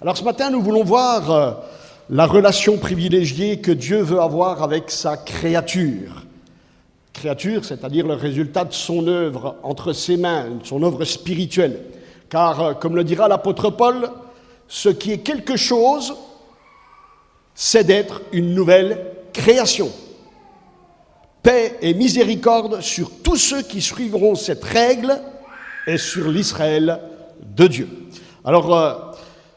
Alors ce matin, nous voulons voir la relation privilégiée que Dieu veut avoir avec sa créature. Créature, c'est-à-dire le résultat de son œuvre entre ses mains, son œuvre spirituelle. Car, comme le dira l'apôtre Paul, ce qui est quelque chose, c'est d'être une nouvelle création. Paix et miséricorde sur tous ceux qui suivront cette règle et sur l'Israël de Dieu. Alors,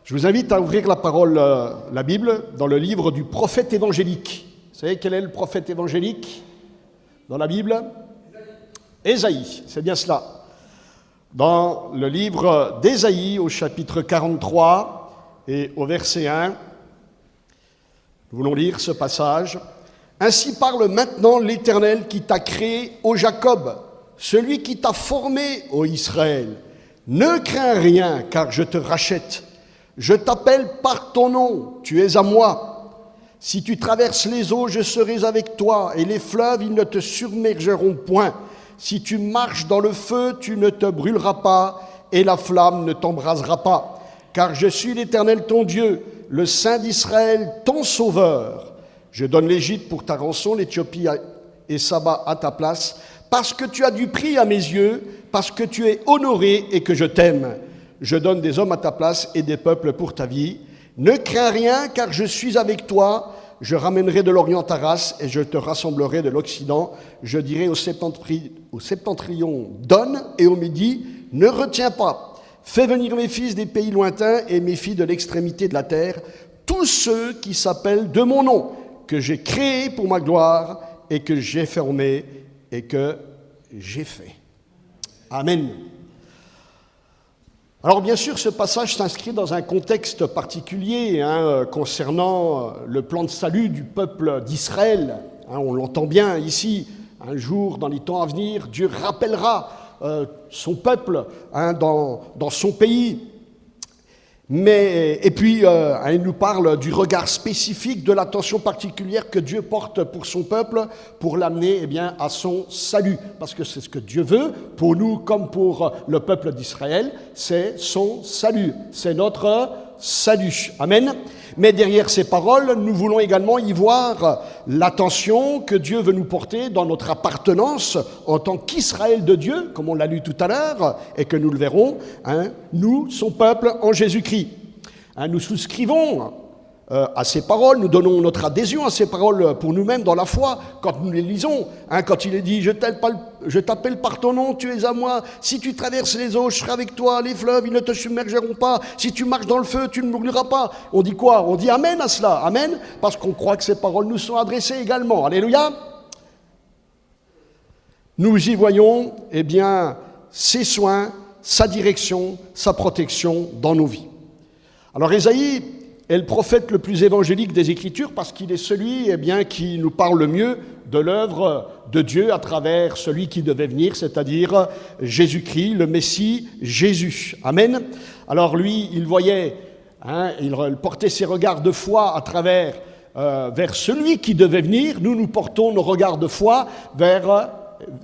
je vous invite à ouvrir la parole, la Bible, dans le livre du prophète évangélique. Vous savez quel est le prophète évangélique dans la Bible? Ésaïe, c'est bien cela. Dans le livre d'Ésaïe, au chapitre 43 et au verset 1, nous voulons lire ce passage. « Ainsi parle maintenant l'Éternel qui t'a créé, ô Jacob, celui qui t'a formé, ô Israël. Ne crains rien, car je te rachète. Je t'appelle par ton nom, tu es à moi. Si tu traverses les eaux, je serai avec toi, et les fleuves, ils ne te submergeront point. Si tu marches dans le feu, tu ne te brûleras pas, et la flamme ne t'embrasera pas. Car je suis l'Éternel ton Dieu, le Saint d'Israël, ton sauveur. Je donne l'Égypte pour ta rançon, l'Éthiopie et Saba à ta place, parce que tu as du prix à mes yeux, parce que tu es honoré et que je t'aime. Je donne des hommes à ta place et des peuples pour ta vie. Ne crains rien, car je suis avec toi. Je ramènerai de l'Orient ta race et je te rassemblerai de l'Occident. Je dirai au septentrion, donne, et au midi, ne retiens pas. Fais venir mes fils des pays lointains et mes filles de l'extrémité de la terre, tous ceux qui s'appellent de mon nom, que j'ai créé pour ma gloire et que j'ai formé et que j'ai fait. Amen. Alors bien sûr, ce passage s'inscrit dans un contexte particulier concernant le plan de salut du peuple d'Israël. On l'entend bien ici, un jour, dans les temps à venir, Dieu rappellera son peuple dans son pays. Et puis, il nous parle du regard spécifique, de l'attention particulière que Dieu porte pour son peuple, pour l'amener à son salut. Parce que c'est ce que Dieu veut, pour nous comme pour le peuple d'Israël, c'est son salut, c'est notre salut. Amen. Mais derrière ces paroles, nous voulons également y voir l'attention que Dieu veut nous porter dans notre appartenance en tant qu'Israël de Dieu, comme on l'a lu tout à l'heure, et que nous le verrons, nous, son peuple, en Jésus-Christ. Nous souscrivons à ces paroles, nous donnons notre adhésion à ces paroles pour nous-mêmes dans la foi, quand nous les lisons. Quand il est dit « Je t'appelle par ton nom, tu es à moi. Si tu traverses les eaux, je serai avec toi. Les fleuves, ils ne te submergeront pas. Si tu marches dans le feu, tu ne brûleras pas. » On dit quoi? On dit Amen à cela. Amen, parce qu'on croit que ces paroles nous sont adressées également. Alléluia. Nous y voyons, ses soins, sa direction, sa protection dans nos vies. Alors Ésaïe est le prophète le plus évangélique des Écritures parce qu'il est celui qui nous parle le mieux de l'œuvre de Dieu à travers celui qui devait venir, c'est-à-dire Jésus-Christ, le Messie, Jésus. Amen. Alors lui, il voyait, il portait ses regards de foi à travers vers celui qui devait venir. Nous portons nos regards de foi vers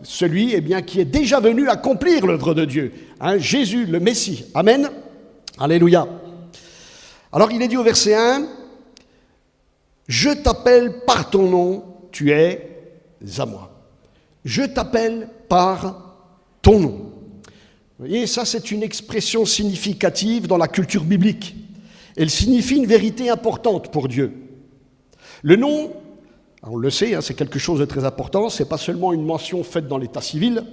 celui qui est déjà venu accomplir l'œuvre de Dieu. Jésus, le Messie. Amen. Alléluia. Alors il est dit au verset 1, « Je t'appelle par ton nom, tu es à moi. » Je t'appelle par ton nom. Vous voyez, ça c'est une expression significative dans la culture biblique. Elle signifie une vérité importante pour Dieu. Le nom, on le sait, c'est quelque chose de très important, c'est pas seulement une mention faite dans l'état civil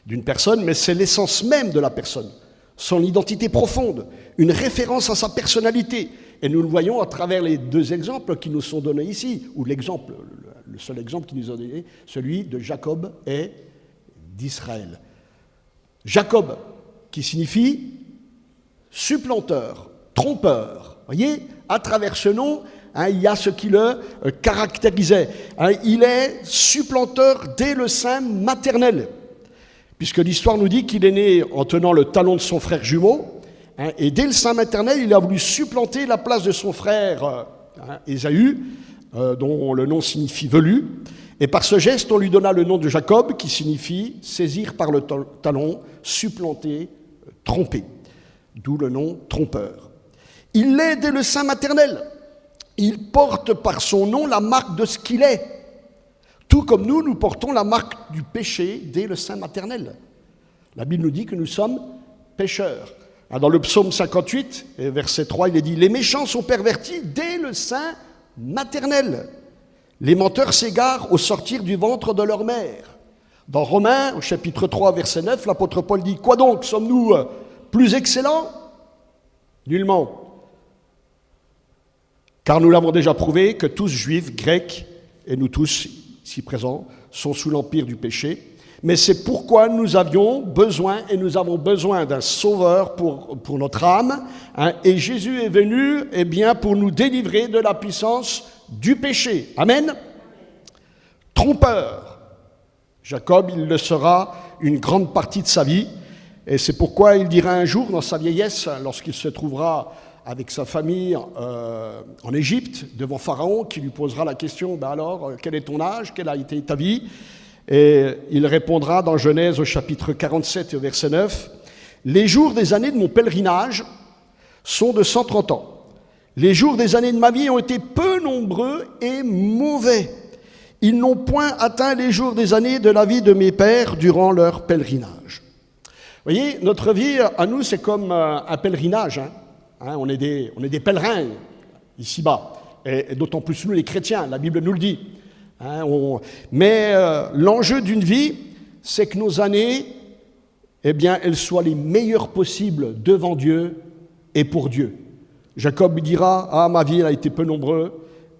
d'une personne, mais c'est l'essence même de la personne. Son identité profonde, une référence à sa personnalité. Et nous le voyons à travers les deux exemples qui nous sont donnés ici, ou le seul exemple qui nous est donné, celui de Jacob et d'Israël. Jacob, qui signifie supplanteur, trompeur. Vous voyez, à travers ce nom, il y a ce qui le caractérisait. Il est supplanteur dès le sein maternel. Puisque l'histoire nous dit qu'il est né en tenant le talon de son frère jumeau, et dès le sein maternel, il a voulu supplanter la place de son frère Ésaü, dont le nom signifie velu, et par ce geste, on lui donna le nom de Jacob, qui signifie saisir par le talon, supplanter, tromper, d'où le nom trompeur. Il l'est dès le sein maternel. Il porte par son nom la marque de ce qu'il est. Tout comme nous portons la marque du péché dès le sein maternel. La Bible nous dit que nous sommes pécheurs. Dans le psaume 58, verset 3, il est dit « Les méchants sont pervertis dès le sein maternel. Les menteurs s'égarent au sortir du ventre de leur mère. » Dans Romains, au chapitre 3, verset 9, l'apôtre Paul dit « Quoi donc, sommes-nous plus excellents ?» Nullement. Car nous l'avons déjà prouvé que tous juifs, grecs, et nous tous ici présents, sont sous l'empire du péché. Mais c'est pourquoi nous avions besoin, et nous avons besoin d'un sauveur pour notre âme. Et Jésus est venu pour nous délivrer de la puissance du péché. Amen. Trompeur. Jacob, il le sera une grande partie de sa vie. Et c'est pourquoi il dira un jour, dans sa vieillesse, lorsqu'il se trouvera avec sa famille en Égypte, devant Pharaon, qui lui posera la question, alors, quel est ton âge, quelle a été ta vie ? Et il répondra dans Genèse au chapitre 47 et au verset 9, « Les jours des années de mon pèlerinage sont de 130 ans. Les jours des années de ma vie ont été peu nombreux et mauvais. Ils n'ont point atteint les jours des années de la vie de mes pères durant leur pèlerinage. » Vous voyez, notre vie, à nous, c'est comme un pèlerinage. On est des pèlerins, ici-bas. Et d'autant plus nous, les chrétiens, la Bible nous le dit. Mais l'enjeu d'une vie, c'est que nos années, elles soient les meilleures possibles devant Dieu et pour Dieu. Jacob dira, « Ah, ma vie a été peu nombreuse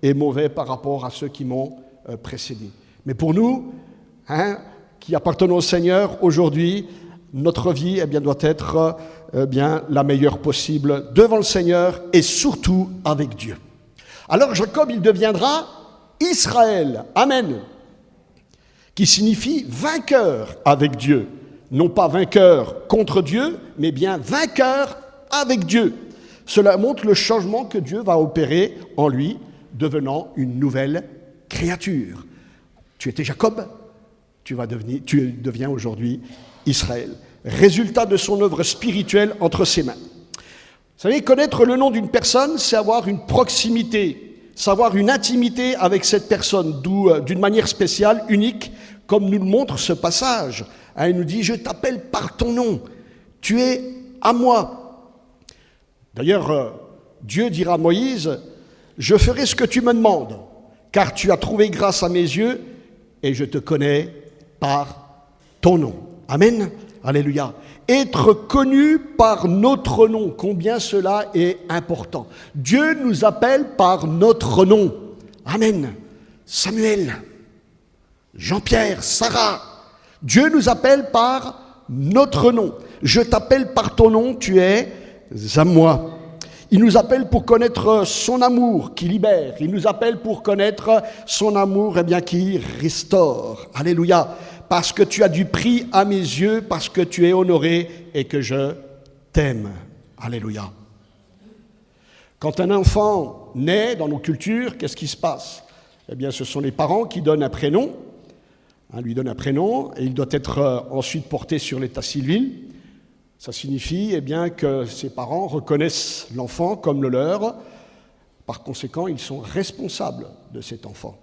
et mauvaise par rapport à ceux qui m'ont précédé. » Mais pour nous, qui appartenons au Seigneur, aujourd'hui, notre vie doit être la meilleure possible devant le Seigneur et surtout avec Dieu. Alors Jacob, il deviendra Israël, amen, qui signifie vainqueur avec Dieu. Non pas vainqueur contre Dieu, mais bien vainqueur avec Dieu. Cela montre le changement que Dieu va opérer en lui, devenant une nouvelle créature. Tu étais Jacob, tu deviens aujourd'hui Israël. Résultat de son œuvre spirituelle entre ses mains. Vous savez, connaître le nom d'une personne, c'est avoir une proximité, savoir une intimité avec cette personne, d'où d'une manière spéciale, unique, comme nous le montre ce passage. Il nous dit « Je t'appelle par ton nom, tu es à moi ». D'ailleurs, Dieu dira à Moïse « Je ferai ce que tu me demandes, car tu as trouvé grâce à mes yeux et je te connais par ton nom. » Amen. Alléluia. Être connu par notre nom, combien cela est important. Dieu nous appelle par notre nom. Amen. Samuel, Jean-Pierre, Sarah. Dieu nous appelle par notre nom. Je t'appelle par ton nom, tu es à moi. Il nous appelle pour connaître son amour qui libère. Il nous appelle pour connaître son amour qui restaure. Alléluia. Parce que tu as du prix à mes yeux, parce que tu es honoré et que je t'aime. Alléluia. Quand un enfant naît dans nos cultures, qu'est-ce qui se passe ? Ce sont les parents qui donnent un prénom, lui donnent un prénom, et il doit être ensuite porté sur l'état civil. Ça signifie que ses parents reconnaissent l'enfant comme le leur. Par conséquent, ils sont responsables de cet enfant.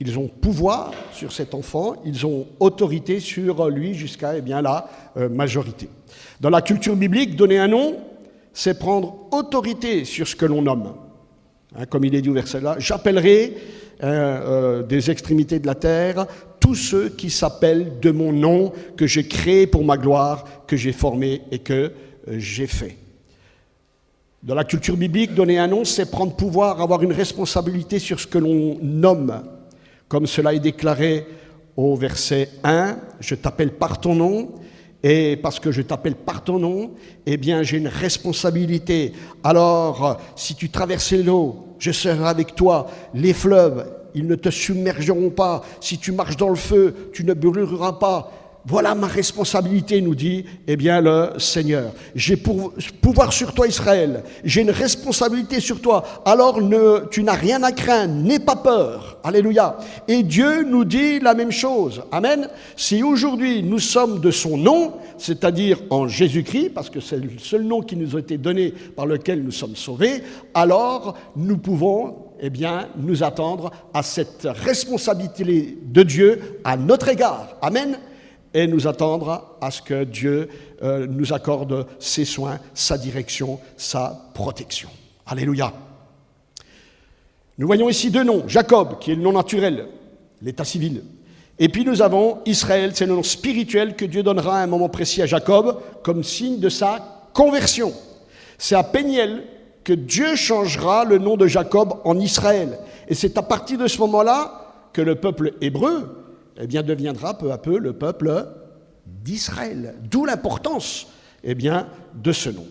Ils ont pouvoir sur cet enfant, ils ont autorité sur lui jusqu'à la majorité. Dans la culture biblique, donner un nom, c'est prendre autorité sur ce que l'on nomme. Comme il est dit au verset là, « J'appellerai des extrémités de la terre tous ceux qui s'appellent de mon nom, que j'ai créé pour ma gloire, que j'ai formé et que j'ai fait. » Dans la culture biblique, donner un nom, c'est prendre pouvoir, avoir une responsabilité sur ce que l'on nomme. Comme cela est déclaré au verset 1, « Je t'appelle par ton nom, et parce que je t'appelle par ton nom, j'ai une responsabilité. Alors, si tu traversais l'eau, je serai avec toi. Les fleuves, ils ne te submergeront pas. Si tu marches dans le feu, tu ne brûleras pas. voilà ma responsabilité, nous dit le Seigneur. J'ai pouvoir sur toi, Israël. J'ai une responsabilité sur toi. Alors tu n'as rien à craindre, n'aie pas peur. Alléluia. Et Dieu nous dit la même chose. Amen. Si aujourd'hui nous sommes de son nom, c'est-à-dire en Jésus-Christ, parce que c'est le seul nom qui nous a été donné par lequel nous sommes sauvés, alors nous pouvons nous attendre à cette responsabilité de Dieu à notre égard. Amen. Et nous attendre à ce que Dieu nous accorde ses soins, sa direction, sa protection. Alléluia. Nous voyons ici deux noms. Jacob, qui est le nom naturel, l'état civil. Et puis nous avons Israël, c'est le nom spirituel que Dieu donnera à un moment précis à Jacob comme signe de sa conversion. C'est à Péniel que Dieu changera le nom de Jacob en Israël. Et c'est à partir de ce moment-là que le peuple hébreu deviendra peu à peu le peuple d'Israël. D'où l'importance de ce nom.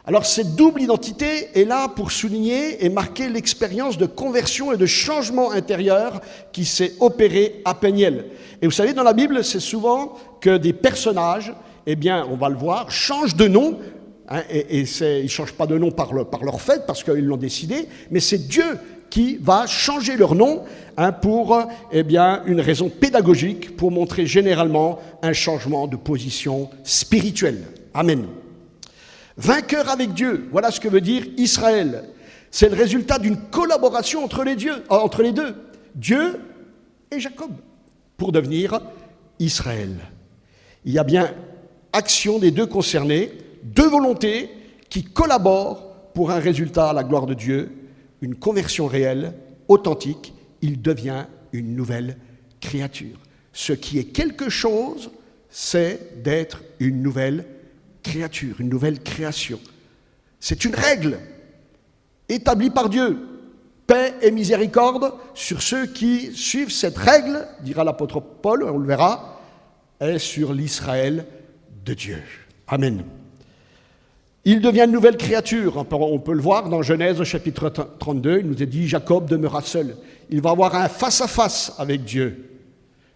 Alors cette double identité est là pour souligner et marquer l'expérience de conversion et de changement intérieur qui s'est opéré à Péniel. Et vous savez, dans la Bible, c'est souvent que des personnages, on va le voir, changent de nom. Ils ne changent pas de nom par leur fait, parce qu'ils l'ont décidé, mais c'est Dieu qui va changer leur nom pour une raison pédagogique, pour montrer généralement un changement de position spirituelle. Amen. Vainqueur avec Dieu, voilà ce que veut dire Israël. C'est le résultat d'une collaboration entre les deux, Dieu et Jacob, pour devenir Israël. Il y a bien action des deux concernés, deux volontés qui collaborent pour un résultat à la gloire de Dieu, une conversion réelle, authentique. Il devient une nouvelle créature. Ce qui est quelque chose, c'est d'être une nouvelle créature, une nouvelle création. C'est une règle établie par Dieu. Paix et miséricorde sur ceux qui suivent cette règle, dira l'apôtre Paul, on le verra, et sur l'Israël de Dieu. Amen. Il devient une nouvelle créature. On peut le voir dans Genèse au chapitre 32. Il nous est dit, Jacob demeura seul. Il va avoir un face-à-face avec Dieu.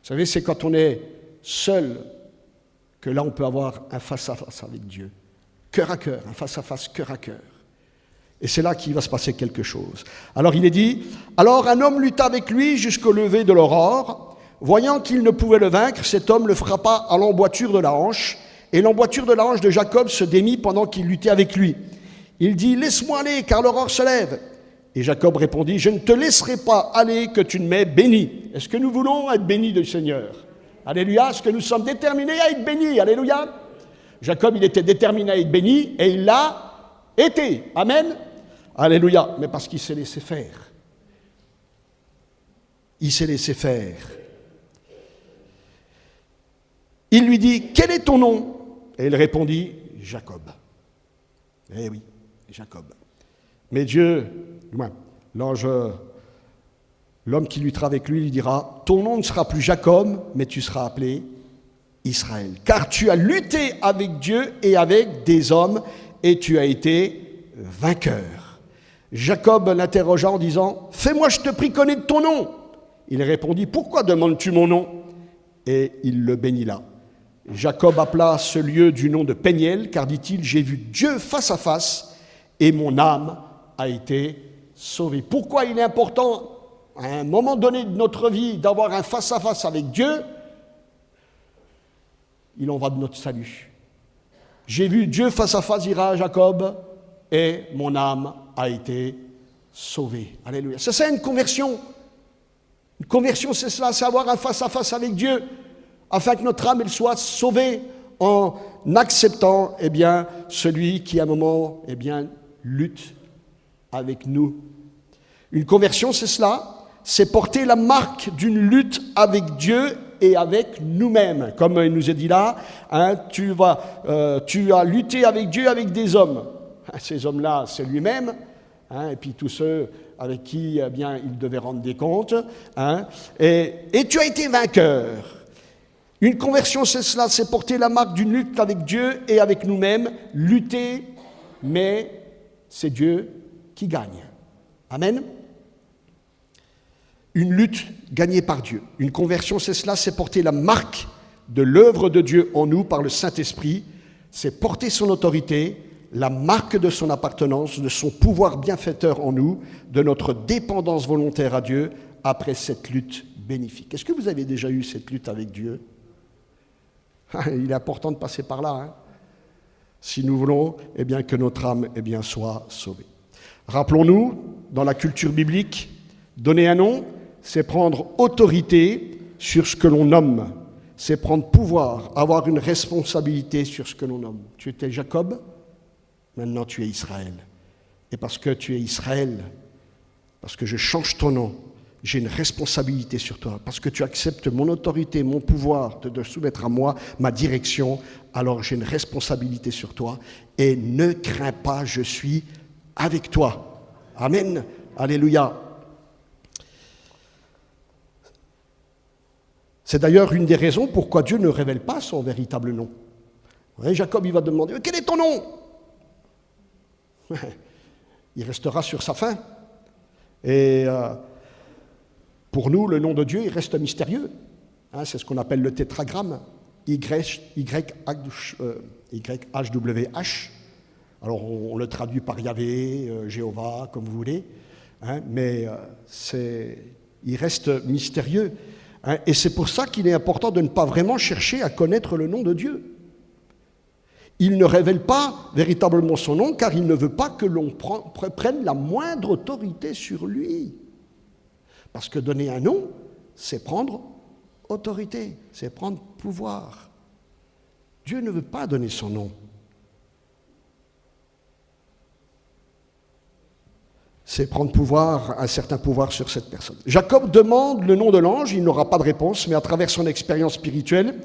Vous savez, c'est quand on est seul que là, on peut avoir un face-à-face avec Dieu. Cœur à cœur, un face-à-face cœur à cœur. Et c'est là qu'il va se passer quelque chose. Alors il est dit, alors un homme lutta avec lui jusqu'au lever de l'aurore. Voyant qu'il ne pouvait le vaincre, cet homme le frappa à l'emboîture de la hanche. Et l'emboîture de la hanche de Jacob se démit pendant qu'il luttait avec lui. Il dit, laisse-moi aller, car l'aurore se lève. Et Jacob répondit, je ne te laisserai pas aller que tu ne m'aies béni. Est-ce que nous voulons être bénis du Seigneur? Alléluia. Est-ce que nous sommes déterminés à être bénis? Alléluia. Jacob, il était déterminé à être béni et il l'a été. Amen. Alléluia. Mais parce qu'il s'est laissé faire. Il s'est laissé faire. Il lui dit, quel est ton nom? Et il répondit, Jacob. Eh oui, Jacob. Mais Dieu, l'homme qui luttera avec lui, lui dira, ton nom ne sera plus Jacob, mais tu seras appelé Israël. Car tu as lutté avec Dieu et avec des hommes, et tu as été vainqueur. Jacob l'interrogea en disant, fais-moi, je te prie, connaître ton nom. Il répondit, pourquoi demandes-tu mon nom? Et il le bénit là. Jacob appela ce lieu du nom de Péniel, car, dit-il, j'ai vu Dieu face à face et mon âme a été sauvée. Pourquoi il est important, à un moment donné de notre vie, d'avoir un face à face avec Dieu? Il en va de notre salut. J'ai vu Dieu face à face, dira Jacob, et mon âme a été sauvée. Alléluia. Ça, c'est une conversion. Une conversion, c'est cela, c'est avoir un face à face avec Dieu, afin que notre âme elle soit sauvée en acceptant celui qui à un moment lutte avec nous. Une conversion, c'est cela, c'est porter la marque d'une lutte avec Dieu et avec nous-mêmes. Comme il nous est dit là, tu as lutté avec Dieu, avec des hommes. Ces hommes-là, c'est lui-même, et puis tous ceux avec qui il devait rendre des comptes. Et tu as été vainqueur. Une conversion, c'est cela, c'est porter la marque d'une lutte avec Dieu et avec nous-mêmes, lutter, mais c'est Dieu qui gagne. Amen. Une lutte gagnée par Dieu. Une conversion, c'est cela, c'est porter la marque de l'œuvre de Dieu en nous par le Saint-Esprit, c'est porter son autorité, la marque de son appartenance, de son pouvoir bienfaiteur en nous, de notre dépendance volontaire à Dieu après cette lutte bénéfique. Est-ce que vous avez déjà eu cette lutte avec Dieu ? Il est important de passer par là, hein, si nous voulons que notre âme soit sauvée. Rappelons-nous, dans la culture biblique, donner un nom, c'est prendre autorité sur ce que l'on nomme. C'est prendre pouvoir, avoir une responsabilité sur ce que l'on nomme. Tu étais Jacob, maintenant tu es Israël. Et parce que tu es Israël, parce que je change ton nom, j'ai une responsabilité sur toi. Parce que tu acceptes mon autorité, mon pouvoir, de soumettre à moi ma direction, alors j'ai une responsabilité sur toi. Et ne crains pas, je suis avec toi. Amen. Alléluia. C'est d'ailleurs une des raisons pourquoi Dieu ne révèle pas son véritable nom. Ouais, Jacob, il va demander « Quel est ton nom ?» Il restera sur sa faim. Et pour nous, le nom de Dieu, il reste mystérieux. Hein, c'est ce qu'on appelle le tétragramme, YHWH. Alors, on le traduit par Yahvé, Jéhovah, comme vous voulez. Hein, mais il reste mystérieux. Hein, et c'est pour ça qu'il est important de ne pas vraiment chercher à connaître le nom de Dieu. Il ne révèle pas véritablement son nom, car il ne veut pas que l'on prenne la moindre autorité sur lui. Parce que donner un nom, c'est prendre autorité, c'est prendre pouvoir. Dieu ne veut pas donner son nom. C'est prendre pouvoir, un certain pouvoir sur cette personne. Jacob demande le nom de l'ange, il n'aura pas de réponse, mais à travers son expérience spirituelle,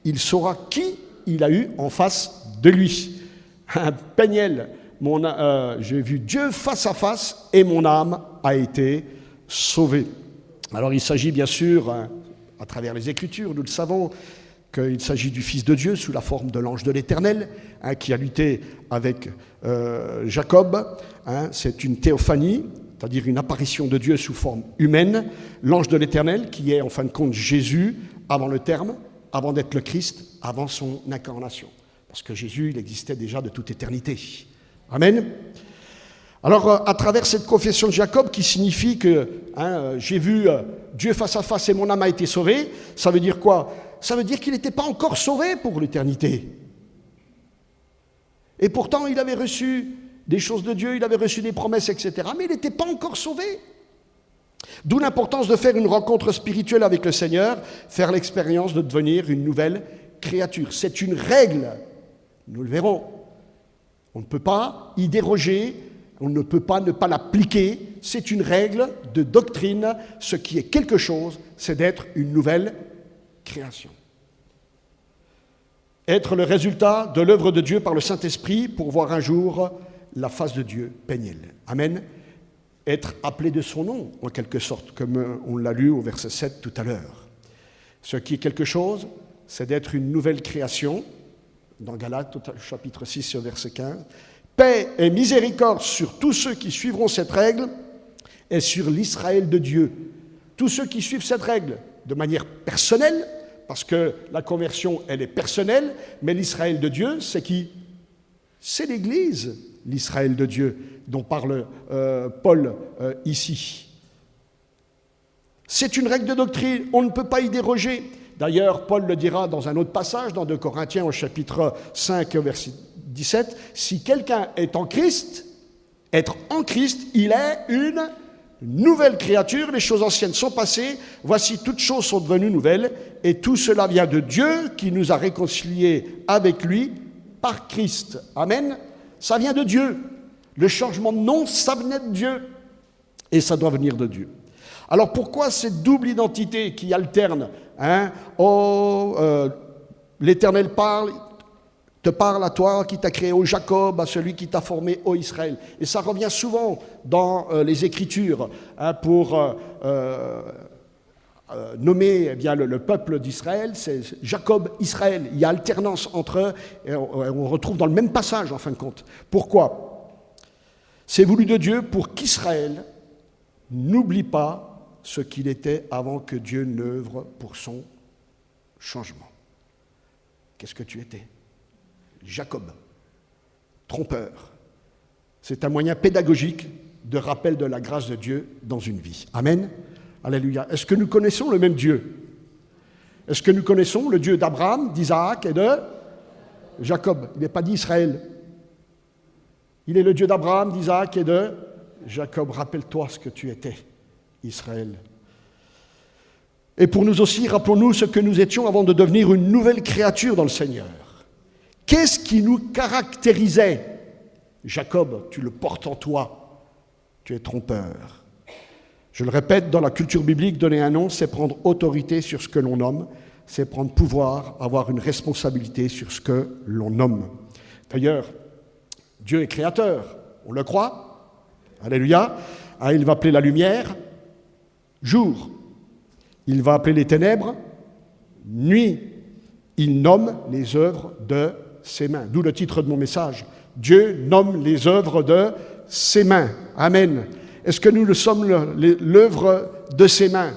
il saura qui il a eu en face de lui. Un Peniel, j'ai vu Dieu face à face et mon âme a été sauvée. Alors il s'agit bien sûr, à travers les Écritures, nous le savons, qu'il s'agit du Fils de Dieu sous la forme de l'ange de l'Éternel, qui a lutté avec Jacob. C'est une théophanie, c'est-à-dire une apparition de Dieu sous forme humaine. L'ange de l'Éternel, qui est en fin de compte Jésus, avant le terme, avant d'être le Christ, avant son incarnation. Parce que Jésus, il existait déjà de toute éternité. Amen. Alors, à travers cette confession de Jacob, qui signifie que j'ai vu Dieu face à face et mon âme a été sauvée, ça veut dire quoi ? Ça veut dire qu'il n'était pas encore sauvé pour l'éternité. Et pourtant, il avait reçu des choses de Dieu, il avait reçu des promesses, etc. Mais il n'était pas encore sauvé. D'où l'importance de faire une rencontre spirituelle avec le Seigneur, faire l'expérience de devenir une nouvelle créature. C'est une règle, nous le verrons. On ne peut pas y déroger, on ne peut pas ne pas l'appliquer. C'est une règle de doctrine. Ce qui est quelque chose, c'est d'être une nouvelle création. Être le résultat de l'œuvre de Dieu par le Saint-Esprit pour voir un jour la face de Dieu, Peniel. Amen. Être appelé de son nom, en quelque sorte, comme on l'a lu au verset 7 tout à l'heure. Ce qui est quelque chose, c'est d'être une nouvelle création, dans Galates, chapitre 6, verset 15. Paix et miséricorde sur tous ceux qui suivront cette règle et sur l'Israël de Dieu. Tous ceux qui suivent cette règle de manière personnelle, parce que la conversion, elle est personnelle, mais l'Israël de Dieu, c'est qui ? C'est l'Église, l'Israël de Dieu, dont parle Paul ici. C'est une règle de doctrine, on ne peut pas y déroger. D'ailleurs, Paul le dira dans un autre passage, dans 2 Corinthiens au chapitre 5, verset 17, si quelqu'un est en Christ, être en Christ, il est une nouvelle créature, les choses anciennes sont passées, voici toutes choses sont devenues nouvelles, et tout cela vient de Dieu qui nous a réconciliés avec lui par Christ. Amen. Ça vient de Dieu. Le changement de nom, ça venait de Dieu. Et ça doit venir de Dieu. Alors pourquoi cette double identité qui alterne l'Éternel te parle à toi qui t'a créé, au Jacob, à celui qui t'a formé, au Israël. Et ça revient souvent dans les Écritures pour nommer le peuple d'Israël, c'est Jacob, Israël. Il y a alternance entre eux, et on retrouve dans le même passage en fin de compte. Pourquoi ? C'est voulu de Dieu pour qu'Israël n'oublie pas ce qu'il était avant que Dieu n'œuvre pour son changement. qu'est-ce que tu étais? Jacob, trompeur. C'est un moyen pédagogique de rappel de la grâce de Dieu dans une vie. Amen. Alléluia. Est-ce que nous connaissons le même Dieu? Est-ce que nous connaissons le Dieu d'Abraham, d'Isaac et de Jacob? Il n'est pas dit Israël. Il est le Dieu d'Abraham, d'Isaac et de Jacob. Rappelle-toi ce que tu étais, Israël. Et pour nous aussi, rappelons-nous ce que nous étions avant de devenir une nouvelle créature dans le Seigneur. Qu'est-ce qui nous caractérisait? Jacob, tu le portes en toi, tu es trompeur. Je le répète, dans la culture biblique, donner un nom, c'est prendre autorité sur ce que l'on nomme, c'est prendre pouvoir, avoir une responsabilité sur ce que l'on nomme. D'ailleurs, Dieu est créateur, on le croit? Alléluia. Ah, il va appeler la lumière jour. Il va appeler les ténèbres nuit. Il nomme les œuvres de ses mains. D'où le titre de mon message. Dieu nomme les œuvres de ses mains. Amen. Est-ce que nous le sommes l'œuvre de ses mains?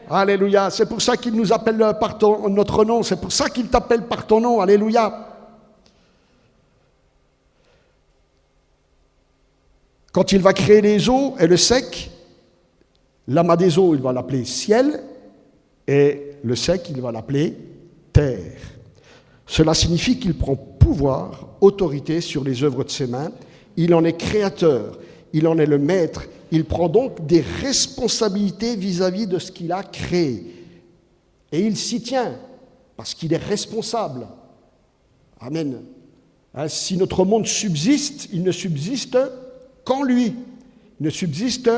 Alléluia. C'est pour ça qu'il nous appelle par notre nom. C'est pour ça qu'il t'appelle par ton nom. Alléluia. Quand il va créer les eaux et le sec, l'amas des eaux, il va l'appeler ciel, et le sec, il va l'appeler terre. Cela signifie qu'il prend pouvoir, autorité sur les œuvres de ses mains. Il en est créateur, il en est le maître. Il prend donc des responsabilités vis-à-vis de ce qu'il a créé. Et il s'y tient, parce qu'il est responsable. Amen. Hein, si notre monde subsiste, il ne subsiste qu'en lui. Il ne subsiste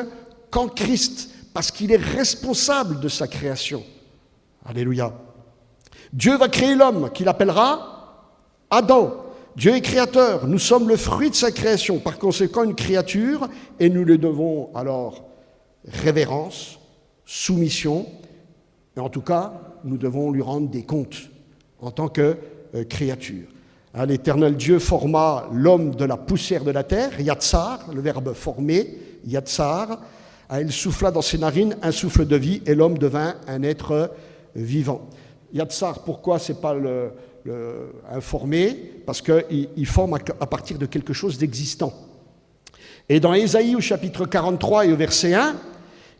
qu'en Christ, parce qu'il est responsable de sa création. Alléluia. Dieu va créer l'homme, qu'il appellera Adam. Dieu est créateur, nous sommes le fruit de sa création, par conséquent une créature, et nous lui devons alors révérence, soumission, et en tout cas, nous devons lui rendre des comptes en tant que créature. Hein, l'Éternel Dieu forma l'homme de la poussière de la terre, yatsar, le verbe former, yatsar. Hein, il souffla dans ses narines un souffle de vie, et l'homme devint un être vivant. Yatsar, pourquoi c'est pas informé? Parce qu'il forme à partir de quelque chose d'existant. Et dans Ésaïe au chapitre 43 et au verset 1,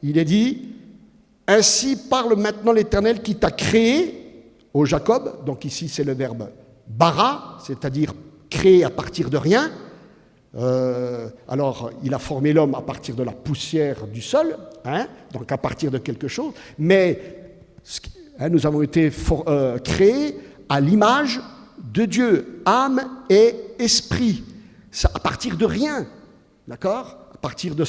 il est dit « Ainsi parle maintenant l'Éternel qui t'a créé, ô Jacob », donc ici c'est le verbe « bara », c'est-à-dire créé à partir de rien. Alors, il a formé l'homme à partir de la poussière du sol, hein, donc à partir de quelque chose, mais nous avons été créés à l'image de Dieu, âme et esprit. Ça, à partir de rien, d'accord? À partir de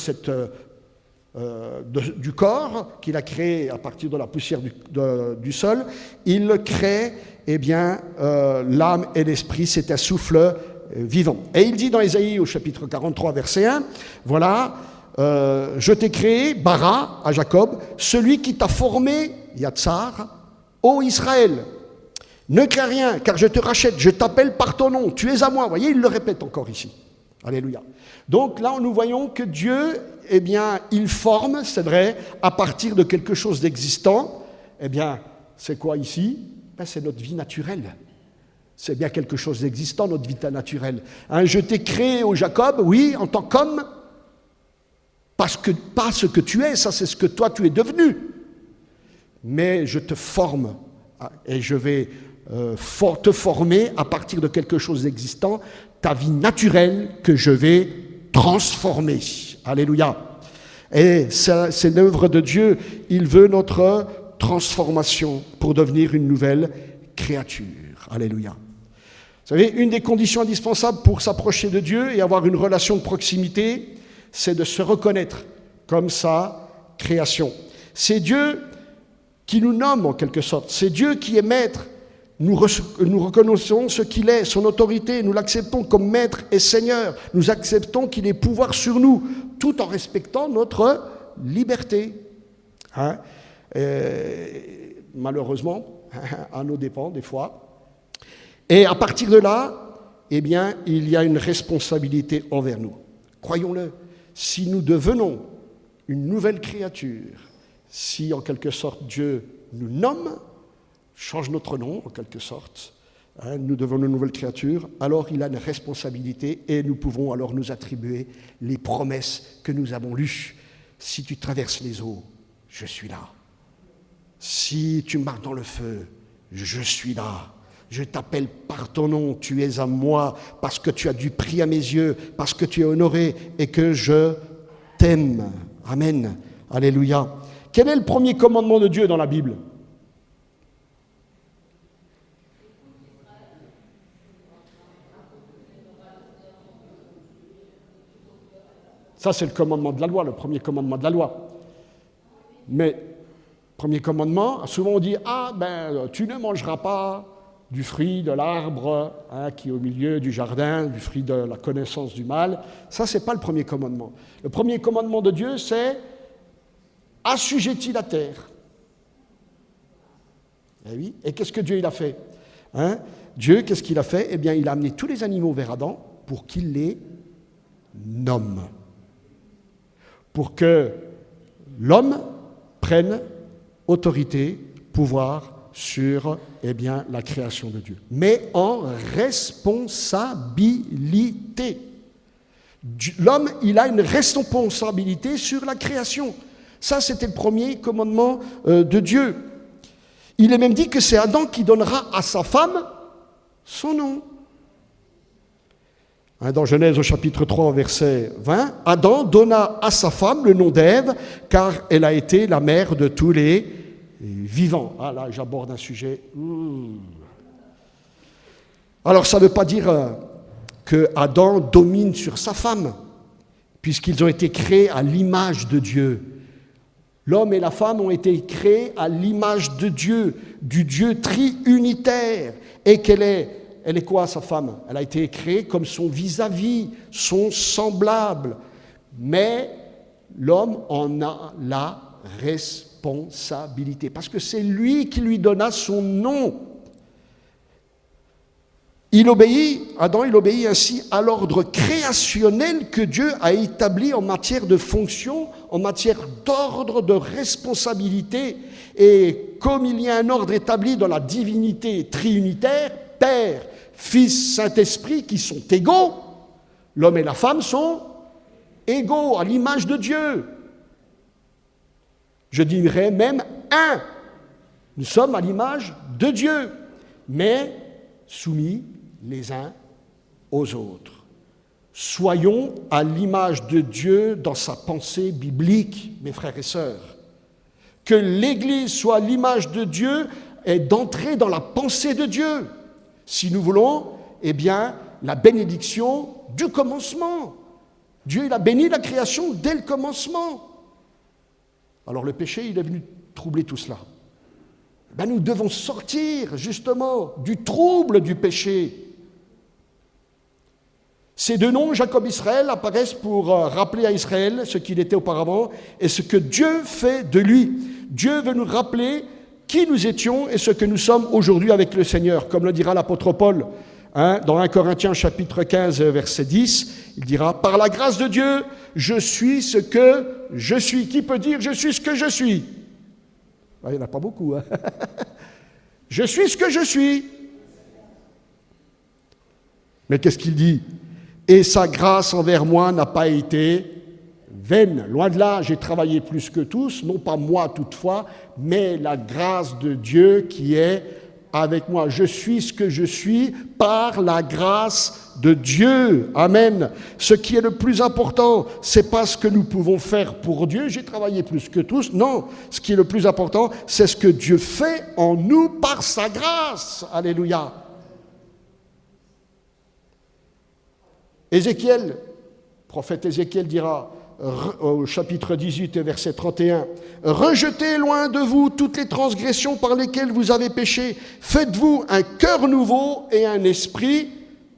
du corps qu'il a créé à partir de la poussière du sol, il crée l'âme et l'esprit, c'est un souffle vivant. Et il dit dans Ésaïe au chapitre 43, verset 1, voilà, je t'ai créé, bara, à Jacob, celui qui t'a formé, yatsar, ô Israël, ne crains rien, car je te rachète, je t'appelle par ton nom, tu es à moi. Vous voyez, il le répète encore ici. Alléluia. Donc là, nous voyons que Dieu, il forme, c'est vrai, à partir de quelque chose d'existant. C'est quoi ici? C'est notre vie naturelle. C'est bien quelque chose d'existant, notre vie naturelle. Hein, je t'ai créé, ô Jacob, oui, en tant qu'homme, parce que pas ce que tu es, ça c'est ce que toi tu es devenu. Mais je te forme et je vais te former à partir de quelque chose d'existant, ta vie naturelle que je vais transformer. Alléluia. Et c'est l'œuvre de Dieu. Il veut notre transformation pour devenir une nouvelle créature. Alléluia. Vous savez, une des conditions indispensables pour s'approcher de Dieu et avoir une relation de proximité, c'est de se reconnaître comme sa création. C'est Dieu qui nous nomme en quelque sorte. C'est Dieu qui est maître. Nous reconnaissons ce qu'il est, son autorité. Nous l'acceptons comme maître et seigneur. Nous acceptons qu'il ait pouvoir sur nous, tout en respectant notre liberté. Hein? Malheureusement, à nos dépens des fois. Et à partir de là, il y a une responsabilité envers nous. Croyons-le, si nous devenons une nouvelle créature, si en quelque sorte Dieu nous nomme, change notre nom en quelque sorte, nous devenons une nouvelle créature, alors il a une responsabilité et nous pouvons alors nous attribuer les promesses que nous avons lues. Si tu traverses les eaux, je suis là. Si tu marches dans le feu, je suis là. Je t'appelle par ton nom, tu es à moi, parce que tu as du prix à mes yeux, parce que tu es honoré et que je t'aime. Amen. Alléluia. Quel est le premier commandement de Dieu dans la Bible ? Ça, c'est le commandement de la loi, le premier commandement de la loi. Mais, premier commandement, souvent on dit, tu ne mangeras pas du fruit de l'arbre qui est au milieu du jardin, du fruit de la connaissance du mal. Ça, ce n'est pas le premier commandement. Le premier commandement de Dieu, c'est assujettis la terre. Eh oui. Et qu'est-ce que Dieu il a fait ? Dieu, qu'est-ce qu'il a fait ? Eh bien, il a amené tous les animaux vers Adam pour qu'il les nomme. Pour que l'homme prenne autorité, pouvoir sur la création de Dieu. Mais en responsabilité. L'homme, il a une responsabilité sur la création. Ça, c'était le premier commandement de Dieu. Il est même dit que c'est Adam qui donnera à sa femme son nom. Dans Genèse au chapitre 3, au verset 20, Adam donna à sa femme le nom d'Ève, car elle a été la mère de tous les vivants. Ah là, j'aborde un sujet. Alors, ça ne veut pas dire que Adam domine sur sa femme, puisqu'ils ont été créés à l'image de Dieu. L'homme et la femme ont été créés à l'image de Dieu, du Dieu triunitaire, et elle est quoi, sa femme ? Elle a été créée comme son vis-à-vis, son semblable. Mais l'homme en a la responsabilité, parce que c'est lui qui lui donna son nom. Adam, il obéit ainsi à l'ordre créationnel que Dieu a établi en matière de fonction, en matière d'ordre, de responsabilité. Et comme il y a un ordre établi dans la divinité triunitaire, Père, Fils, Saint-Esprit, qui sont égaux, l'homme et la femme sont égaux à l'image de Dieu. Je dirais même un. Nous sommes à l'image de Dieu, mais soumis les uns aux autres. Soyons à l'image de Dieu dans sa pensée biblique, mes frères et sœurs. Que l'Église soit à l'image de Dieu et d'entrer dans la pensée de Dieu. Si nous voulons, la bénédiction du commencement. Dieu, il a béni la création dès le commencement. Alors le péché, il est venu troubler tout cela. Nous devons sortir, justement, du trouble du péché. Ces deux noms, Jacob Israël, apparaissent pour rappeler à Israël ce qu'il était auparavant et ce que Dieu fait de lui. Dieu veut nous rappeler qui nous étions et ce que nous sommes aujourd'hui avec le Seigneur. Comme le dira l'apôtre Paul dans 1 Corinthiens chapitre 15, verset 10, il dira « Par la grâce de Dieu, je suis ce que je suis. » Qui peut dire « Je suis ce que je suis » ? Il n'y en a pas beaucoup. Je suis ce que je suis. Mais qu'est-ce qu'il dit ? Et sa grâce envers moi n'a pas été vaine. Loin de là, j'ai travaillé plus que tous, non pas moi toutefois, mais la grâce de Dieu qui est avec moi. Je suis ce que je suis par la grâce de Dieu. Amen. Ce qui est le plus important, c'est pas ce que nous pouvons faire pour Dieu. J'ai travaillé plus que tous. Non. Ce qui est le plus important, c'est ce que Dieu fait en nous par sa grâce. Alléluia. Ézéchiel, prophète Ézéchiel dira au chapitre 18, verset 31, « Rejetez loin de vous toutes les transgressions par lesquelles vous avez péché. Faites-vous un cœur nouveau et un esprit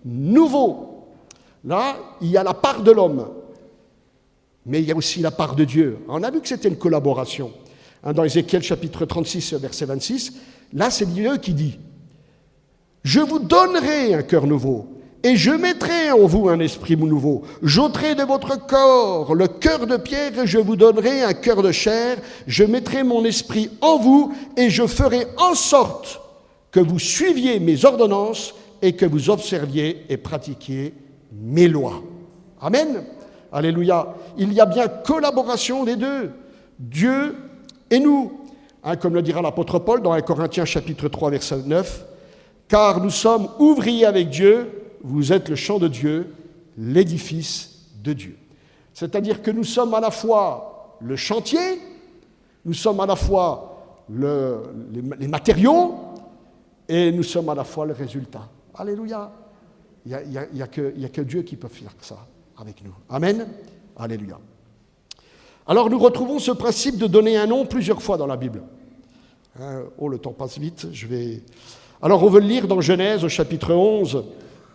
nouveau. » Là, il y a la part de l'homme, mais il y a aussi la part de Dieu. On a vu que c'était une collaboration. Dans Ézéchiel chapitre 36, verset 26, là, c'est Dieu qui dit, « Je vous donnerai un cœur nouveau. » Et je mettrai en vous un esprit nouveau. J'ôterai de votre corps le cœur de pierre et je vous donnerai un cœur de chair. Je mettrai mon esprit en vous et je ferai en sorte que vous suiviez mes ordonnances et que vous observiez et pratiquiez mes lois. Amen. Alléluia. Il y a bien collaboration des deux, Dieu et nous. Comme le dira l'apôtre Paul dans 1 Corinthiens chapitre 3, verset 9, « Car nous sommes ouvriers avec Dieu, vous êtes le champ de Dieu, l'édifice de Dieu. » C'est-à-dire que nous sommes à la fois le chantier, nous sommes à la fois les matériaux, et nous sommes à la fois le résultat. Alléluia. Il n'y a que Dieu qui peut faire ça avec nous. Amen. Alléluia. Alors nous retrouvons ce principe de donner un nom plusieurs fois dans la Bible. Oh, le temps passe vite. Alors on veut le lire dans Genèse au chapitre 11,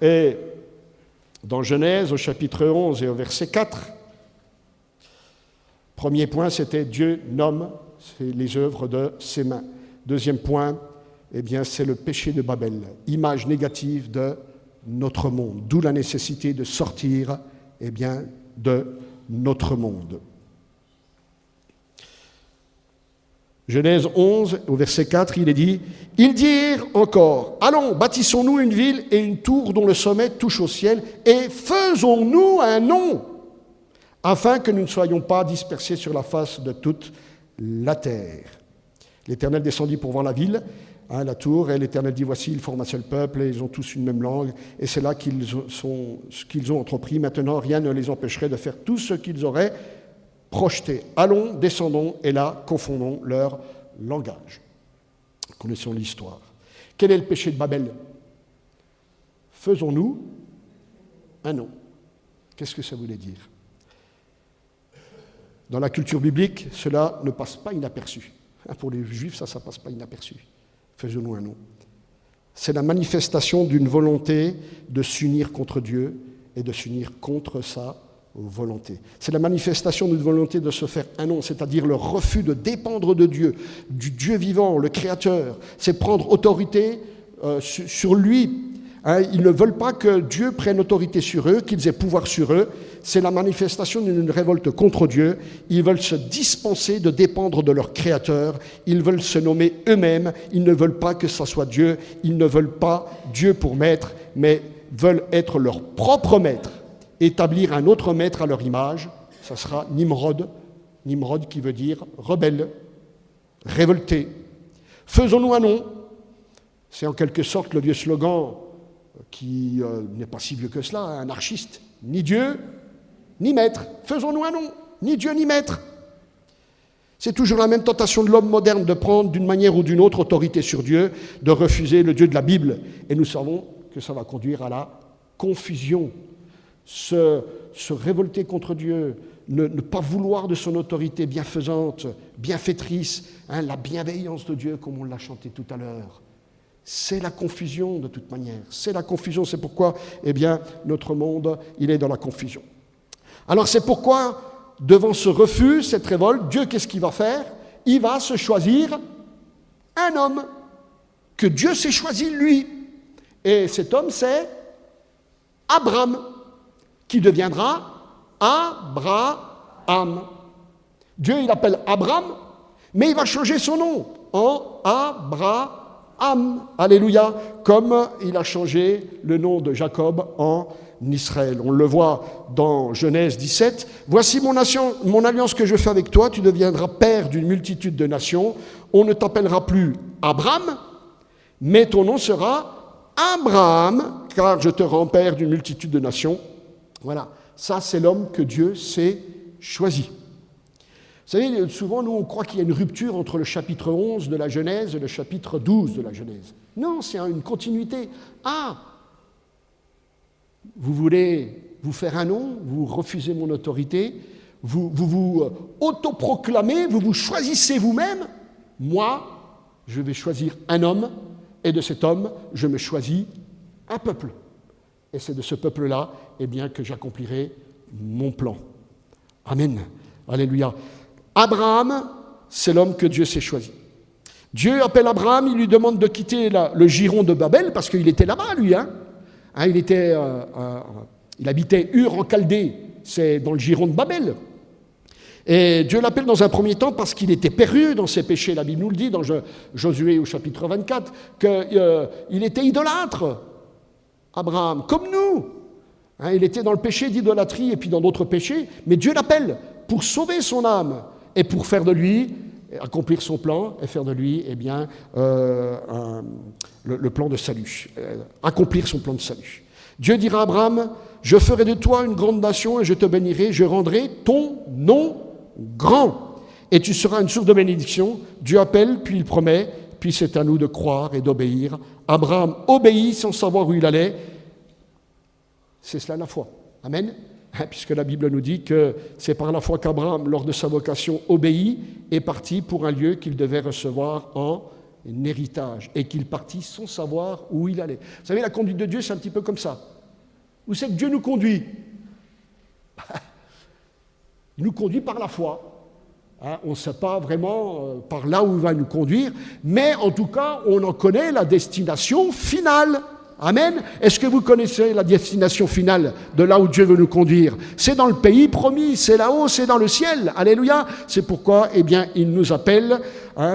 et dans Genèse au chapitre 11 et au verset 4. Premier point, c'était Dieu nomme les œuvres de ses mains. Deuxième point, eh bien, c'est le péché de Babel, image négative de notre monde, d'où la nécessité de sortir, eh bien, de notre monde. Genèse 11, au verset 4, il est dit « Ils dirent encore, allons, bâtissons-nous une ville et une tour dont le sommet touche au ciel, et faisons-nous un nom, afin que nous ne soyons pas dispersés sur la face de toute la terre. » L'Éternel descendit pour voir la ville, la tour, et l'Éternel dit « Voici, ils forment un seul peuple, et ils ont tous une même langue, et c'est là ce qu'ils ont entrepris. Maintenant, rien ne les empêcherait de faire tout ce qu'ils auraient projeté. Allons, descendons, et là, confondons leur langage. » Connaissons l'histoire. Quel est le péché de Babel? Faisons-nous un nom. Qu'est-ce que ça voulait dire? Dans la culture biblique, cela ne passe pas inaperçu. Pour les Juifs, ça ne passe pas inaperçu. Faisons-nous un nom. C'est la manifestation d'une volonté de s'unir contre Dieu et de s'unir contre sa volonté. C'est la manifestation d'une volonté de se faire un nom, c'est-à-dire le refus de dépendre de Dieu, du Dieu vivant, le Créateur. C'est prendre autorité sur lui. Ils ne veulent pas que Dieu prenne autorité sur eux, qu'ils aient pouvoir sur eux. C'est la manifestation d'une révolte contre Dieu. Ils veulent se dispenser de dépendre de leur Créateur. Ils veulent se nommer eux-mêmes. Ils ne veulent pas que ce soit Dieu. Ils ne veulent pas Dieu pour maître, mais veulent être leur propre maître. Établir un autre maître à leur image. Ça sera Nimrod. Nimrod qui veut dire rebelle, révolté. Faisons-nous un nom. C'est en quelque sorte le vieux slogan qui n'est pas si vieux que cela, anarchiste. Ni Dieu, ni maître. Faisons-nous un nom. Ni Dieu, ni maître. C'est toujours la même tentation de l'homme moderne de prendre d'une manière ou d'une autre autorité sur Dieu, de refuser le Dieu de la Bible. Et nous savons que ça va conduire à la confusion. Se révolter contre Dieu, ne pas vouloir de son autorité bienfaisante, bienfaitrice, la bienveillance de Dieu, comme on l'a chanté tout à l'heure. C'est la confusion de toute manière. C'est la confusion, c'est pourquoi, eh bien, notre monde, il est dans la confusion. Alors c'est pourquoi, devant ce refus, cette révolte, Dieu, qu'est-ce qu'il va faire? Il va se choisir un homme que Dieu s'est choisi lui. Et cet homme, c'est Abraham, qui deviendra Abraham. Dieu, il appelle Abraham, mais il va changer son nom en Abraham. Alléluia, comme il a changé le nom de Jacob en Israël. On le voit dans Genèse 17. « Voici mon alliance que je fais avec toi, tu deviendras père d'une multitude de nations. On ne t'appellera plus Abraham, mais ton nom sera Abraham, car je te rends père d'une multitude de nations. » Voilà, ça c'est l'homme que Dieu s'est choisi. Vous savez, souvent, nous, on croit qu'il y a une rupture entre le chapitre 11 de la Genèse et le chapitre 12 de la Genèse. Non, c'est une continuité. Vous voulez vous faire un nom, vous refusez mon autorité, vous autoproclamez, vous choisissez vous-même. Moi, je vais choisir un homme, et de cet homme, je me choisis un peuple. Et c'est de ce peuple-là, eh bien, que j'accomplirai mon plan. Amen. Alléluia. Abraham, c'est l'homme que Dieu s'est choisi. Dieu appelle Abraham, il lui demande de quitter le giron de Babel, parce qu'il était là-bas, lui. Il habitait Ur en Chaldée, c'est dans le giron de Babel. Et Dieu l'appelle dans un premier temps parce qu'il était perdu dans ses péchés. La Bible nous le dit dans Josué au chapitre 24, qu'il était idolâtre, Abraham, comme nous. Hein, il était dans le péché d'idolâtrie et puis dans d'autres péchés, mais Dieu l'appelle pour sauver son âme et pour faire de lui, accomplir son plan et faire de lui le plan de salut, accomplir son plan de salut. Dieu dira à Abraham, je ferai de toi une grande nation et je te bénirai, je rendrai ton nom grand et tu seras une source de bénédiction. Dieu appelle, puis il promet, puis c'est à nous de croire et d'obéir. Abraham obéit sans savoir où il allait. C'est cela la foi. Amen. Puisque la Bible nous dit que c'est par la foi qu'Abraham, lors de sa vocation, obéit et partit pour un lieu qu'il devait recevoir en héritage et qu'il partit sans savoir où il allait. Vous savez, la conduite de Dieu, c'est un petit peu comme ça. Où c'est que Dieu nous conduit? Il nous conduit par la foi. Hein, on ne sait pas vraiment par là où il va nous conduire, mais en tout cas, on en connaît la destination finale. Amen. Est-ce que vous connaissez la destination finale de là où Dieu veut nous conduire? C'est dans le pays promis, c'est là-haut, c'est dans le ciel. Alléluia. C'est pourquoi, il nous appelle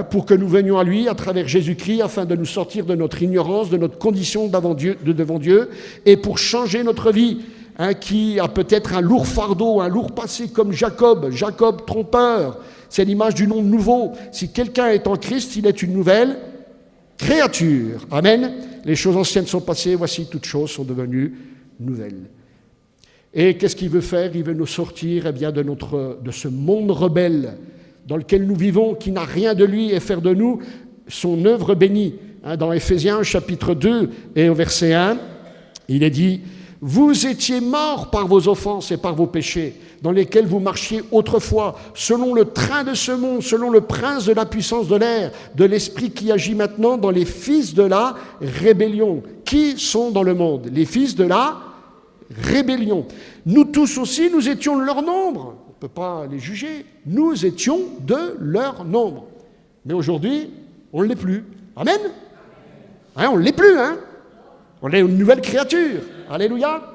pour que nous venions à lui à travers Jésus-Christ afin de nous sortir de notre ignorance, de notre condition devant Dieu et pour changer notre vie. Qui a peut-être un lourd fardeau, un lourd passé comme Jacob trompeur. C'est l'image du nom nouveau. Si quelqu'un est en Christ, il est une nouvelle créature. Amen. Les choses anciennes sont passées, voici toutes choses sont devenues nouvelles. Et qu'est-ce qu'il veut faire? Il veut nous sortir de ce monde rebelle dans lequel nous vivons, qui n'a rien de lui, et faire de nous son œuvre bénie. Dans Éphésiens chapitre 2 et au verset 1, il est dit « Vous étiez morts par vos offenses et par vos péchés, dans lesquels vous marchiez autrefois, selon le train de ce monde, selon le prince de la puissance de l'air, de l'esprit qui agit maintenant dans les fils de la rébellion. » Qui sont dans le monde? Les fils de la rébellion. Nous tous aussi, nous étions de leur nombre. On ne peut pas les juger. Nous étions de leur nombre. Mais aujourd'hui, on ne l'est plus. Amen. On ne l'est plus, On est une nouvelle créature. Alléluia.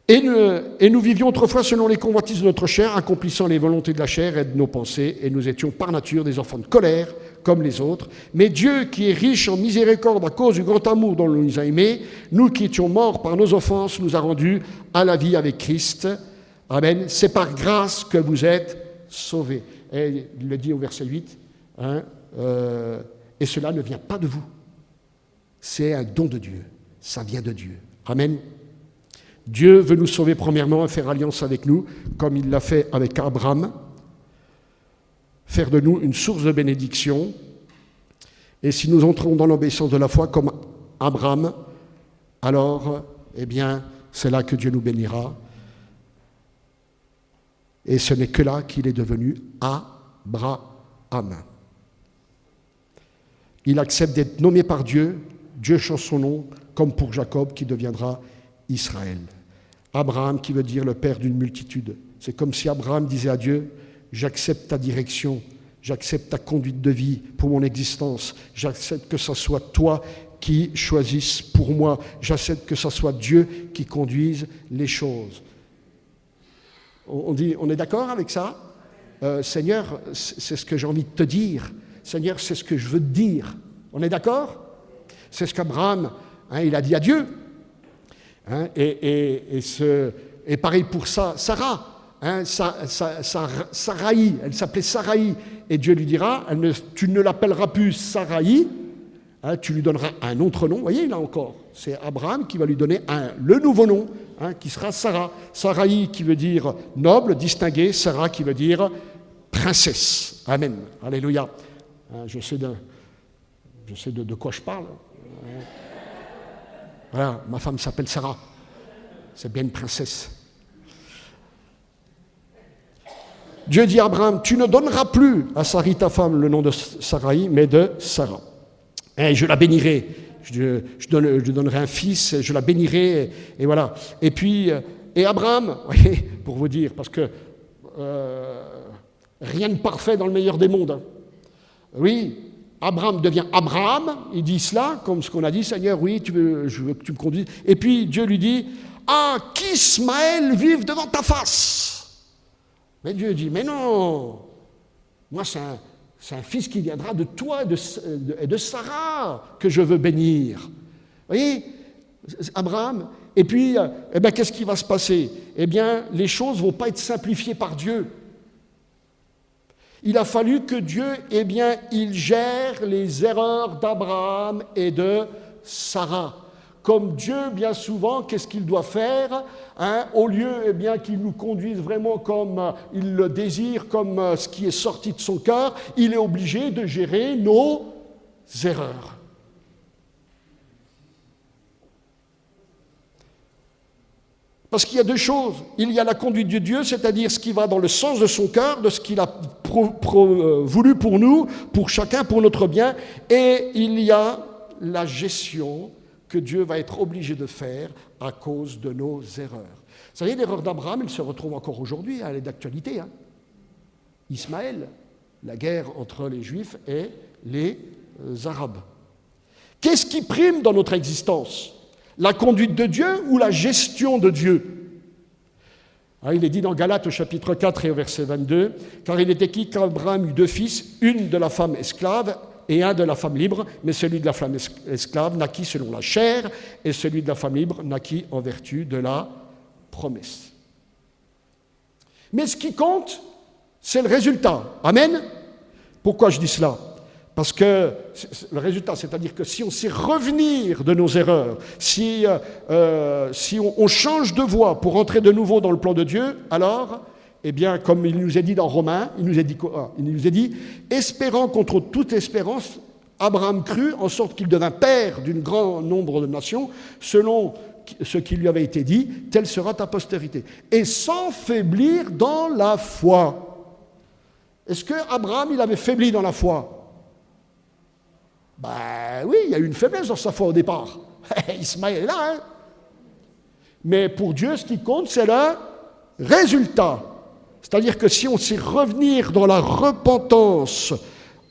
Et nous vivions autrefois selon les convoitises de notre chair, accomplissant les volontés de la chair et de nos pensées, et nous étions par nature des enfants de colère, comme les autres. Mais Dieu, qui est riche en miséricorde à cause du grand amour dont il nous a aimés, nous qui étions morts par nos offenses, nous a rendus à la vie avec Christ. Amen. C'est par grâce que vous êtes sauvés. Et il le dit au verset 8, et cela ne vient pas de vous. C'est un don de Dieu. Ça vient de Dieu. Amen. Dieu veut nous sauver premièrement et faire alliance avec nous, comme il l'a fait avec Abraham, faire de nous une source de bénédiction. Et si nous entrons dans l'obéissance de la foi comme Abraham, alors, c'est là que Dieu nous bénira. Et ce n'est que là qu'il est devenu Abraham. Il accepte d'être nommé par Dieu. Dieu change son nom, comme pour Jacob qui deviendra Israël. Abraham qui veut dire le père d'une multitude. C'est comme si Abraham disait à Dieu, j'accepte ta direction, j'accepte ta conduite de vie pour mon existence, j'accepte que ce soit toi qui choisisses pour moi, j'accepte que ce soit Dieu qui conduise les choses. On est d'accord avec ça? Seigneur, c'est ce que j'ai envie de te dire. Seigneur, c'est ce que je veux te dire. On est d'accord? C'est ce qu'Abraham, il a dit à Dieu. Et pareil pour ça, Sarah, Saraï, elle s'appelait Saraï, et Dieu lui dira, tu ne l'appelleras plus Saraï, tu lui donneras un autre nom. Vous voyez, là encore, c'est Abraham qui va lui donner le nouveau nom, qui sera Sarah. Saraï qui veut dire noble, distingué, Sarah qui veut dire princesse. Amen. Alléluia. Je sais de quoi je parle. Voilà, ma femme s'appelle Sarah. C'est bien une princesse. Dieu dit à Abraham, tu ne donneras plus à Sarai ta femme le nom de Saraï, mais de Sarah. Et je la bénirai. Je donnerai un fils, je la bénirai, et voilà. Et puis, Abraham, voyez, pour vous dire, parce que rien de parfait dans le meilleur des mondes. Oui, Abraham devient Abraham, il dit cela, comme ce qu'on a dit, Seigneur, oui, je veux que tu me conduises. Et puis Dieu lui dit, qu'Ismaël vive devant ta face. Mais Dieu dit, mais non, moi c'est un fils qui viendra de toi et de Sarah que je veux bénir. Vous voyez, Abraham, et puis, qu'est-ce qui va se passer? Eh bien, les choses ne vont pas être simplifiées par Dieu. Il a fallu que Dieu, il gère les erreurs d'Abraham et de Sarah. Comme Dieu, bien souvent, qu'est-ce qu'il doit faire, au lieu qu'il nous conduise vraiment comme il le désire, comme ce qui est sorti de son cœur, il est obligé de gérer nos erreurs. Parce qu'il y a deux choses. Il y a la conduite de Dieu, c'est-à-dire ce qui va dans le sens de son cœur, de ce qu'il a voulu pour nous, pour chacun, pour notre bien, et il y a la gestion que Dieu va être obligé de faire à cause de nos erreurs. Vous savez, l'erreur d'Abraham, elle se retrouve encore aujourd'hui, elle est d'actualité. Ismaël, la guerre entre les Juifs et les Arabes. Qu'est-ce qui prime dans notre existence? La conduite de Dieu ou la gestion de Dieu? Il est dit dans Galates au chapitre 4 et au verset 22, « Car il est écrit qu'Abraham eut deux fils, une de la femme esclave et un de la femme libre, mais celui de la femme esclave naquit selon la chair, et celui de la femme libre naquit en vertu de la promesse. » Mais ce qui compte, c'est le résultat. Amen? Pourquoi je dis cela? Parce que le résultat, c'est-à-dire que si on sait revenir de nos erreurs, si on change de voie pour entrer de nouveau dans le plan de Dieu, alors, comme il nous est dit dans Romains, il nous est dit, espérant contre toute espérance, Abraham crut, en sorte qu'il devint père d'un grand nombre de nations, selon ce qui lui avait été dit, telle sera ta postérité. Et sans faiblir dans la foi. Est-ce que Abraham, il avait faibli dans la foi? Oui, il y a eu une faiblesse dans sa foi au départ. Ismaël est là, Mais pour Dieu, ce qui compte, c'est le résultat. C'est-à-dire que si on sait revenir dans la repentance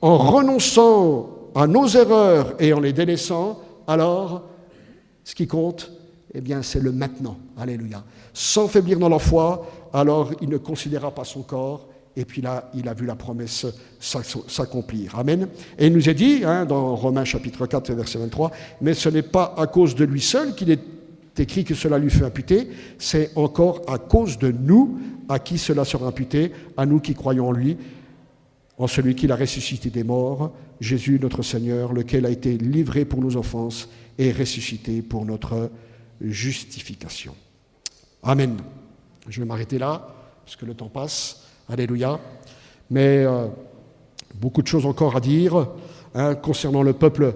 en renonçant à nos erreurs et en les délaissant, alors, ce qui compte, c'est le maintenant. Alléluia. Sans faiblir dans la foi, alors il ne considéra pas son corps. Et puis là, il a vu la promesse s'accomplir. Amen. Et il nous est dit, dans Romains chapitre 4, verset 23, « Mais ce n'est pas à cause de lui seul qu'il est écrit que cela lui fut imputé, c'est encore à cause de nous à qui cela sera imputé, à nous qui croyons en lui, en celui qui l'a ressuscité des morts, Jésus notre Seigneur, lequel a été livré pour nos offenses et ressuscité pour notre justification. » Amen. Je vais m'arrêter là, parce que le temps passe. Alléluia. Mais beaucoup de choses encore à dire concernant le peuple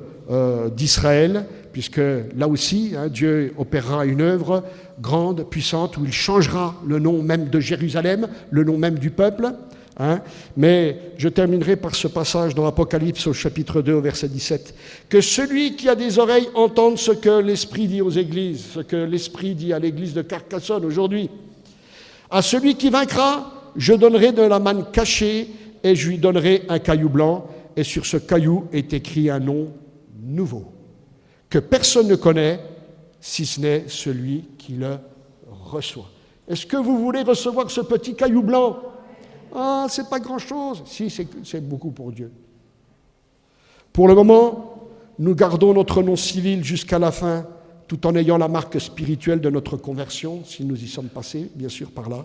d'Israël, puisque là aussi, Dieu opérera une œuvre grande, puissante, où il changera le nom même de Jérusalem, le nom même du peuple. Mais je terminerai par ce passage dans l'Apocalypse au chapitre 2, au verset 17. « Que celui qui a des oreilles entende ce que l'Esprit dit aux églises, ce que l'Esprit dit à l'église de Carcassonne aujourd'hui. À celui qui vaincra, je donnerai de la manne cachée et je lui donnerai un caillou blanc et sur ce caillou est écrit un nom nouveau que personne ne connaît si ce n'est celui qui le reçoit. » Est-ce que vous voulez recevoir ce petit caillou blanc? C'est pas grand-chose. Si, c'est beaucoup pour Dieu. Pour le moment, nous gardons notre nom civil jusqu'à la fin, tout en ayant la marque spirituelle de notre conversion, si nous y sommes passés, bien sûr, par là.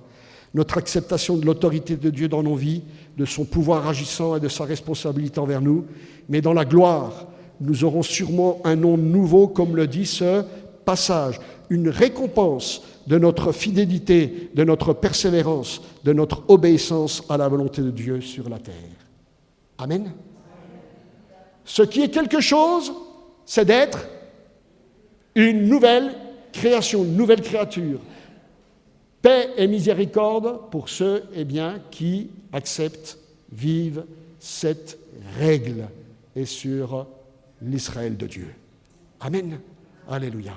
Notre acceptation de l'autorité de Dieu dans nos vies, de son pouvoir agissant et de sa responsabilité envers nous. Mais dans la gloire, nous aurons sûrement un nom nouveau, comme le dit ce passage, une récompense de notre fidélité, de notre persévérance, de notre obéissance à la volonté de Dieu sur la terre. Amen. Ce qui est quelque chose, c'est d'être une nouvelle création, une nouvelle créature. Paix et miséricorde pour ceux qui acceptent, vivent cette règle et sur l'Israël de Dieu. Amen. Alléluia.